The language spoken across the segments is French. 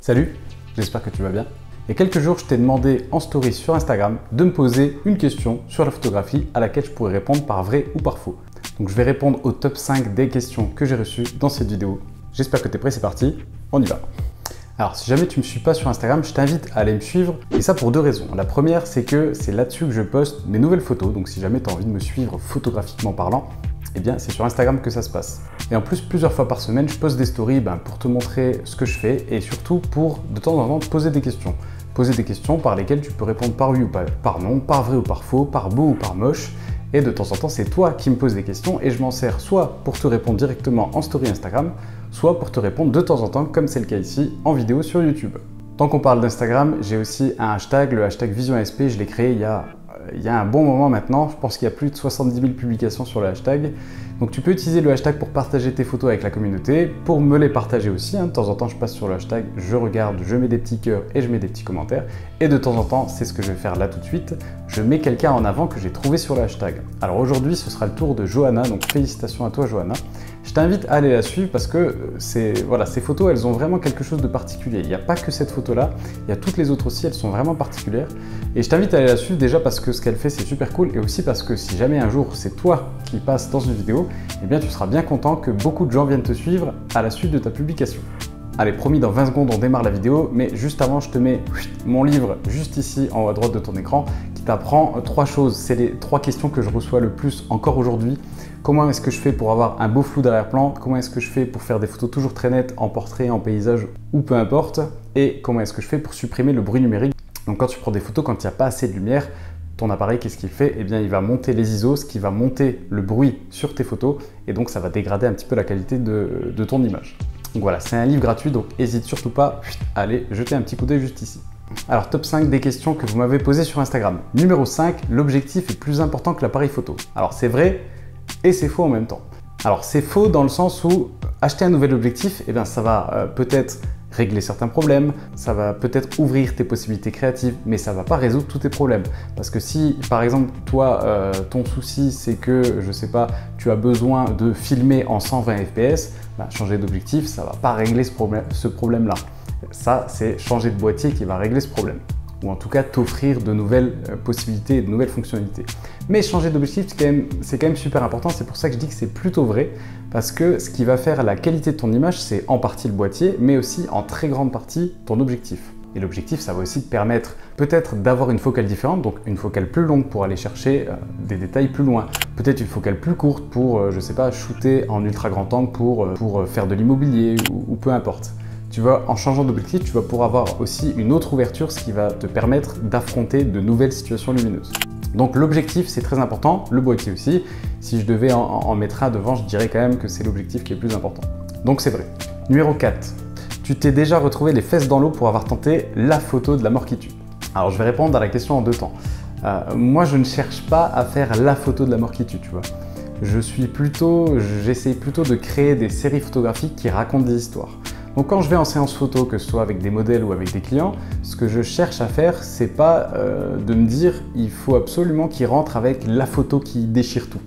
Salut, j'espère que tu vas bien. Il y a quelques jours, je t'ai demandé en story sur Instagram de me poser une question sur la photographie à laquelle je pourrais répondre par vrai ou par faux. Donc je vais répondre au top 5 des questions que j'ai reçues dans cette vidéo. J'espère que tu es prêt, c'est parti, on y va. Alors si jamais tu ne me suis pas sur Instagram, je t'invite à aller me suivre et ça pour deux raisons. La première, c'est que c'est là-dessus que je poste mes nouvelles photos, donc si jamais tu as envie de me suivre photographiquement parlant, eh bien c'est sur Instagram que ça se passe. Et en plus, plusieurs fois par semaine, je poste des stories pour te montrer ce que je fais et surtout pour de temps en temps te poser des questions. Poser des questions par lesquelles tu peux répondre par oui ou par non, par vrai ou par faux, par beau ou par moche. Et de temps en temps, c'est toi qui me poses des questions et je m'en sers soit pour te répondre directement en story Instagram, soit pour te répondre de temps en temps, comme c'est le cas ici, en vidéo sur YouTube. Tant qu'on parle d'Instagram, j'ai aussi un hashtag, le hashtag VisionASP, je l'ai créé il y a un bon moment maintenant, je pense qu'il y a plus de 70 000 publications sur le hashtag. Donc tu peux utiliser le hashtag pour partager tes photos avec la communauté, pour me les partager aussi, de temps en temps je passe sur le hashtag, je regarde, je mets des petits cœurs et je mets des petits commentaires. Et de temps en temps, c'est ce que je vais faire là tout de suite, je mets quelqu'un en avant que j'ai trouvé sur le hashtag. Alors aujourd'hui, ce sera le tour de Johanna, donc félicitations à toi Johanna. Je t'invite à aller la suivre parce que ces photos, elles ont vraiment quelque chose de particulier. Il n'y a pas que cette photo-là, il y a toutes les autres aussi, elles sont vraiment particulières. Et je t'invite à aller la suivre déjà parce que ce qu'elle fait, c'est super cool et aussi parce que si jamais un jour c'est toi qui passes dans une vidéo, eh bien tu seras bien content que beaucoup de gens viennent te suivre à la suite de ta publication. Allez, promis, dans 20 secondes, on démarre la vidéo, mais juste avant, je te mets mon livre juste ici en haut à droite de ton écran qui t'apprend 3 choses. C'est les 3 questions que je reçois le plus encore aujourd'hui. Comment est-ce que je fais pour avoir un beau flou d'arrière-plan? Comment est-ce que je fais pour faire des photos toujours très nettes en portrait, en paysage ou peu importe? Et comment est-ce que je fais pour supprimer le bruit numérique? Donc quand tu prends des photos, quand il n'y a pas assez de lumière, ton appareil, qu'est-ce qu'il fait? Eh bien, il va monter les ISO, ce qui va monter le bruit sur tes photos et donc ça va dégrader un petit peu la qualité de ton image. Donc voilà, c'est un livre gratuit, donc n'hésite surtout pas à aller jeter un petit coup d'œil juste ici. Alors, top 5 des questions que vous m'avez posées sur Instagram. Numéro 5, l'objectif est plus important que l'appareil photo. Alors, c'est vrai et c'est faux en même temps. Alors, c'est faux dans le sens où acheter un nouvel objectif, eh bien, ça va peut-être régler certains problèmes, ça va peut-être ouvrir tes possibilités créatives, mais ça ne va pas résoudre tous tes problèmes. Parce que si, par exemple, toi, ton souci, c'est que, je sais pas, tu as besoin de filmer en 120 fps, changer d'objectif, ça ne va pas régler ce problème-là. Ça, c'est changer de boîtier qui va régler ce problème. Ou en tout cas, t'offrir de nouvelles possibilités et de nouvelles fonctionnalités. Mais changer d'objectif, c'est quand même super important. C'est pour ça que je dis que c'est plutôt vrai. Parce que ce qui va faire la qualité de ton image, c'est en partie le boîtier, mais aussi en très grande partie ton objectif. Et l'objectif, ça va aussi te permettre peut-être d'avoir une focale différente, donc une focale plus longue pour aller chercher des détails plus loin. Peut-être une focale plus courte pour, je sais pas, shooter en ultra grand angle pour faire de l'immobilier ou peu importe. Tu vois, en changeant d'objectif, tu vas pouvoir avoir aussi une autre ouverture, ce qui va te permettre d'affronter de nouvelles situations lumineuses. Donc l'objectif, c'est très important, le boîtier aussi. Si je devais en mettre un devant, je dirais quand même que c'est l'objectif qui est le plus important. Donc c'est vrai. Numéro 4. Tu t'es déjà retrouvé les fesses dans l'eau pour avoir tenté la photo de la mort qui tue. Alors je vais répondre à la question en 2 temps. Moi, je ne cherche pas à faire la photo de la mort qui tue, tu vois. J'essaie plutôt de créer des séries photographiques qui racontent des histoires. Donc quand je vais en séance photo, que ce soit avec des modèles ou avec des clients, ce que je cherche à faire, c'est pas de me dire il faut absolument qu'ils rentrent avec la photo qui déchire tout.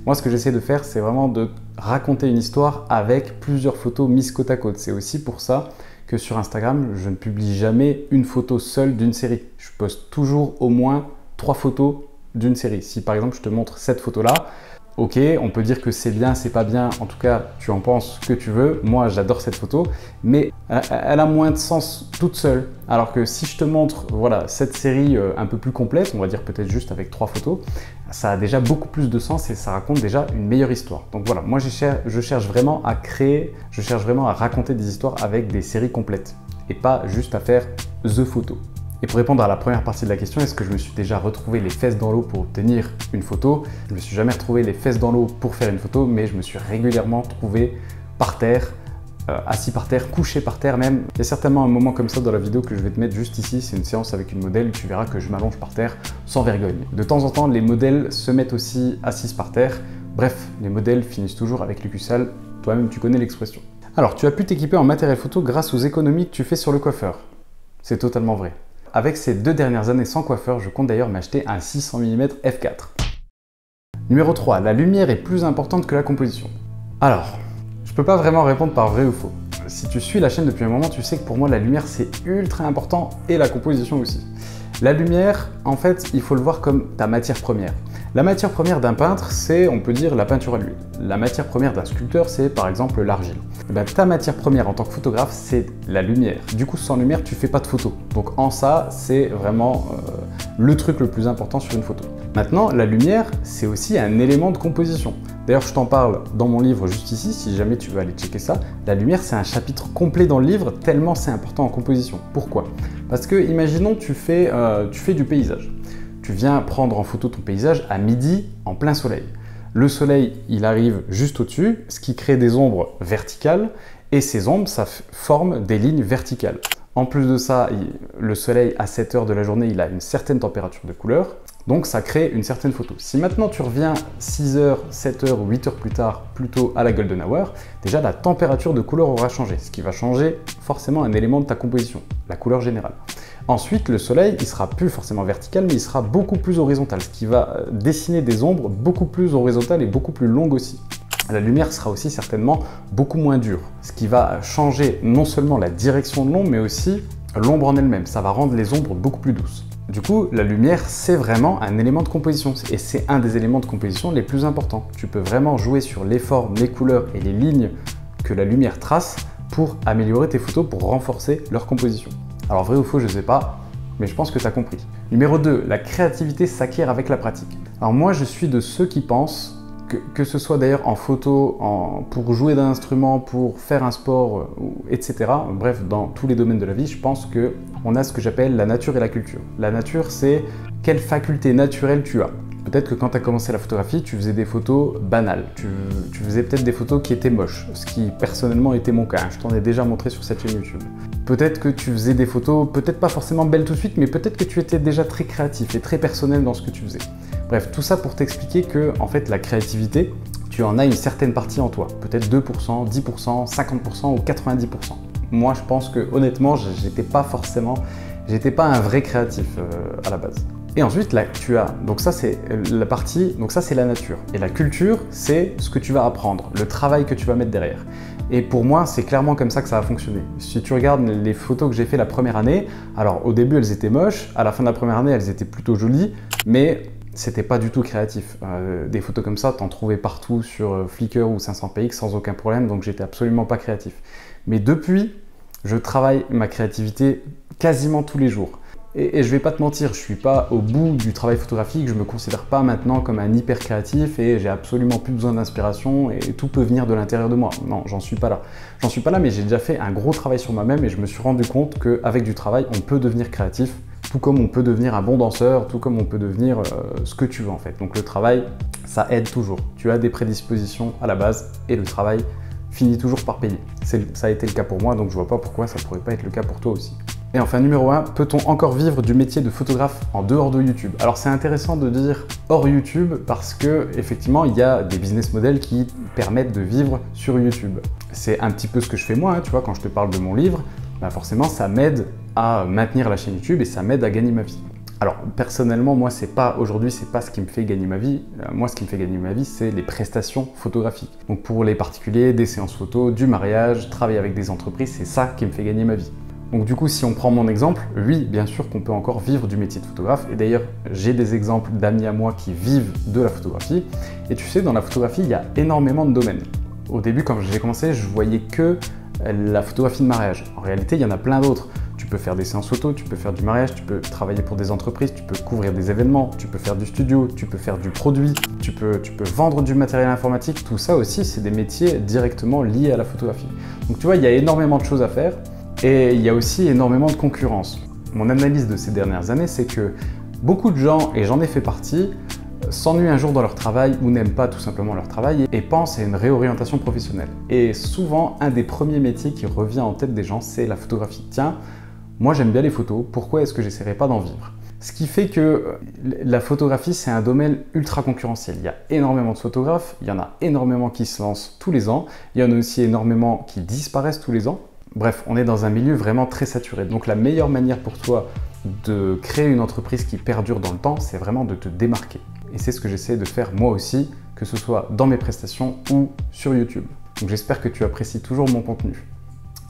Moi, ce que j'essaie de faire, c'est vraiment de raconter une histoire avec plusieurs photos mises côte à côte. C'est aussi pour ça que sur Instagram, je ne publie jamais une photo seule d'une série. Je poste toujours au moins 3 photos d'une série. Si par exemple, je te montre cette photo-là, ok, on peut dire que c'est bien, c'est pas bien, en tout cas, tu en penses ce que tu veux. Moi, j'adore cette photo, mais elle a moins de sens toute seule. Alors que si je te montre cette série un peu plus complète, on va dire peut-être juste avec 3 photos, ça a déjà beaucoup plus de sens et ça raconte déjà une meilleure histoire. Donc voilà, moi, je cherche vraiment à créer, je cherche vraiment à raconter des histoires avec des séries complètes et pas juste à faire the photo. Et pour répondre à la première partie de la question, est-ce que je me suis déjà retrouvé les fesses dans l'eau pour obtenir une photo? Je ne me suis jamais retrouvé les fesses dans l'eau pour faire une photo, mais je me suis régulièrement trouvé par terre, assis par terre, couché par terre même. Il y a certainement un moment comme ça dans la vidéo que je vais te mettre juste ici, c'est une séance avec une modèle, tu verras que je m'allonge par terre sans vergogne. De temps en temps, les modèles se mettent aussi assises par terre. Bref, les modèles finissent toujours avec le cul sale, toi-même tu connais l'expression. Alors, tu as pu t'équiper en matériel photo grâce aux économies que tu fais sur le coiffeur. C'est totalement vrai. Avec ces 2 dernières années sans coiffeur, je compte d'ailleurs m'acheter un 600 mm f4. Numéro 3, la lumière est plus importante que la composition. Alors, je peux pas vraiment répondre par vrai ou faux. Si tu suis la chaîne depuis un moment, tu sais que pour moi la lumière c'est ultra important et la composition aussi. La lumière, en fait, il faut le voir comme ta matière première. La matière première d'un peintre, c'est, on peut dire, la peinture à l'huile. La matière première d'un sculpteur, c'est par exemple l'argile. Ta matière première en tant que photographe, c'est la lumière. Du coup, sans lumière, tu fais pas de photo. Donc en ça, c'est vraiment le truc le plus important sur une photo. Maintenant, la lumière, c'est aussi un élément de composition. D'ailleurs, je t'en parle dans mon livre juste ici, si jamais tu veux aller checker ça. La lumière, c'est un chapitre complet dans le livre, tellement c'est important en composition. Pourquoi? Parce que, imaginons, tu fais du paysage. Tu viens prendre en photo ton paysage à midi, en plein soleil. Le soleil, il arrive juste au-dessus, ce qui crée des ombres verticales, et ces ombres, ça forme des lignes verticales. En plus de ça, le soleil, à cette heure de la journée, il a une certaine température de couleur, donc ça crée une certaine photo. Si maintenant tu reviens 6 heures, 7 heures ou 8 heures plus tard, plutôt à la golden hour, déjà la température de couleur aura changé, ce qui va changer forcément un élément de ta composition, la couleur générale. Ensuite, le soleil, il sera plus forcément vertical, mais il sera beaucoup plus horizontal, ce qui va dessiner des ombres beaucoup plus horizontales et beaucoup plus longues aussi. La lumière sera aussi certainement beaucoup moins dure, ce qui va changer non seulement la direction de l'ombre, mais aussi l'ombre en elle-même. Ça va rendre les ombres beaucoup plus douces. Du coup, la lumière, c'est vraiment un élément de composition et c'est un des éléments de composition les plus importants. Tu peux vraiment jouer sur les formes, les couleurs et les lignes que la lumière trace pour améliorer tes photos, pour renforcer leur composition. Alors vrai ou faux, je ne sais pas, mais je pense que tu as compris. Numéro 2, la créativité s'acquiert avec la pratique. Alors moi, je suis de ceux qui pensent que ce soit d'ailleurs en photo, pour jouer d'un instrument, pour faire un sport, etc. Bref, dans tous les domaines de la vie, je pense qu'on a ce que j'appelle la nature et la culture. La nature, c'est quelle faculté naturelle tu as. Peut-être que quand tu as commencé la photographie, tu faisais des photos banales. Tu faisais peut-être des photos qui étaient moches, ce qui personnellement était mon cas. Je t'en ai déjà montré sur cette chaîne YouTube. Peut-être que tu faisais des photos, peut-être pas forcément belles tout de suite, mais peut-être que tu étais déjà très créatif et très personnel dans ce que tu faisais. Bref, tout ça pour t'expliquer que, en fait, la créativité, tu en as une certaine partie en toi. Peut-être 2%, 10%, 50% ou 90%. Moi, je pense que, honnêtement, j'étais pas un vrai créatif à la base. Et ensuite, là, donc ça c'est la partie, donc ça c'est la nature. Et la culture, c'est ce que tu vas apprendre, le travail que tu vas mettre derrière. Et pour moi, c'est clairement comme ça que ça va fonctionner. Si tu regardes les photos que j'ai fait la première année, alors au début elles étaient moches, à la fin de la première année elles étaient plutôt jolies, mais c'était pas du tout créatif. Des photos comme ça, t'en trouvais partout sur Flickr ou 500px sans aucun problème, donc j'étais absolument pas créatif. Mais depuis, je travaille ma créativité quasiment tous les jours. Et je vais pas te mentir, je suis pas au bout du travail photographique, je me considère pas maintenant comme un hyper créatif et j'ai absolument plus besoin d'inspiration et tout peut venir de l'intérieur de moi. Non, j'en suis pas là. J'en suis pas là, mais j'ai déjà fait un gros travail sur moi-même et je me suis rendu compte qu'avec du travail, on peut devenir créatif, tout comme on peut devenir un bon danseur, tout comme on peut devenir ce que tu veux en fait. Donc le travail, ça aide toujours. Tu as des prédispositions à la base et le travail finit toujours par payer. Ça a été le cas pour moi, donc je vois pas pourquoi ça pourrait pas être le cas pour toi aussi. Et enfin, numéro 1, peut-on encore vivre du métier de photographe en dehors de YouTube? Alors c'est intéressant de dire hors YouTube parce que effectivement il y a des business models qui permettent de vivre sur YouTube. C'est un petit peu ce que je fais moi, hein, tu vois, quand je te parle de mon livre, forcément ça m'aide à maintenir la chaîne YouTube et ça m'aide à gagner ma vie. Alors personnellement, moi aujourd'hui c'est pas ce qui me fait gagner ma vie. Moi ce qui me fait gagner ma vie, c'est les prestations photographiques. Donc pour les particuliers, des séances photos, du mariage, travailler avec des entreprises, c'est ça qui me fait gagner ma vie. Donc du coup, si on prend mon exemple, oui, bien sûr qu'on peut encore vivre du métier de photographe. Et d'ailleurs, j'ai des exemples d'amis à moi qui vivent de la photographie. Et tu sais, dans la photographie, il y a énormément de domaines. Au début, quand j'ai commencé, je voyais que la photographie de mariage. En réalité, il y en a plein d'autres. Tu peux faire des séances photos, tu peux faire du mariage, tu peux travailler pour des entreprises, tu peux couvrir des événements, tu peux faire du studio, tu peux faire du produit, tu peux vendre du matériel informatique. Tout ça aussi, c'est des métiers directement liés à la photographie. Donc tu vois, il y a énormément de choses à faire. Et il y a aussi énormément de concurrence. Mon analyse de ces dernières années, c'est que beaucoup de gens, et j'en ai fait partie, s'ennuient un jour dans leur travail ou n'aiment pas tout simplement leur travail et pensent à une réorientation professionnelle. Et souvent, un des premiers métiers qui revient en tête des gens, c'est la photographie. Tiens, moi j'aime bien les photos, pourquoi est-ce que j'essaierais pas d'en vivre? Ce qui fait que la photographie, c'est un domaine ultra concurrentiel. Il y a énormément de photographes, il y en a énormément qui se lancent tous les ans, il y en a aussi énormément qui disparaissent tous les ans. Bref, on est dans un milieu vraiment très saturé. Donc la meilleure manière pour toi de créer une entreprise qui perdure dans le temps, c'est vraiment de te démarquer. Et c'est ce que j'essaie de faire moi aussi, que ce soit dans mes prestations ou sur YouTube. Donc j'espère que tu apprécies toujours mon contenu.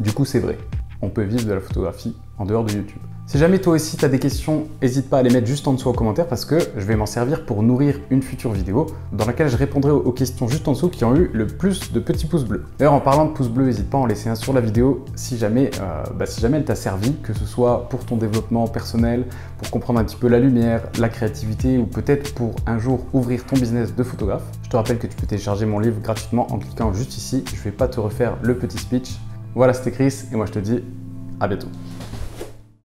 Du coup, c'est vrai. On peut vivre de la photographie en dehors de YouTube. Si jamais toi aussi tu as des questions, n'hésite pas à les mettre juste en dessous en commentaire parce que je vais m'en servir pour nourrir une future vidéo dans laquelle je répondrai aux questions juste en dessous qui ont eu le plus de petits pouces bleus. D'ailleurs, en parlant de pouces bleus, n'hésite pas à en laisser un sur la vidéo si jamais elle t'a servi, que ce soit pour ton développement personnel, pour comprendre un petit peu la lumière, la créativité ou peut-être pour un jour ouvrir ton business de photographe. Je te rappelle que tu peux télécharger mon livre gratuitement en cliquant juste ici. Je ne vais pas te refaire le petit speech. Voilà, c'était Chris et moi je te dis à bientôt.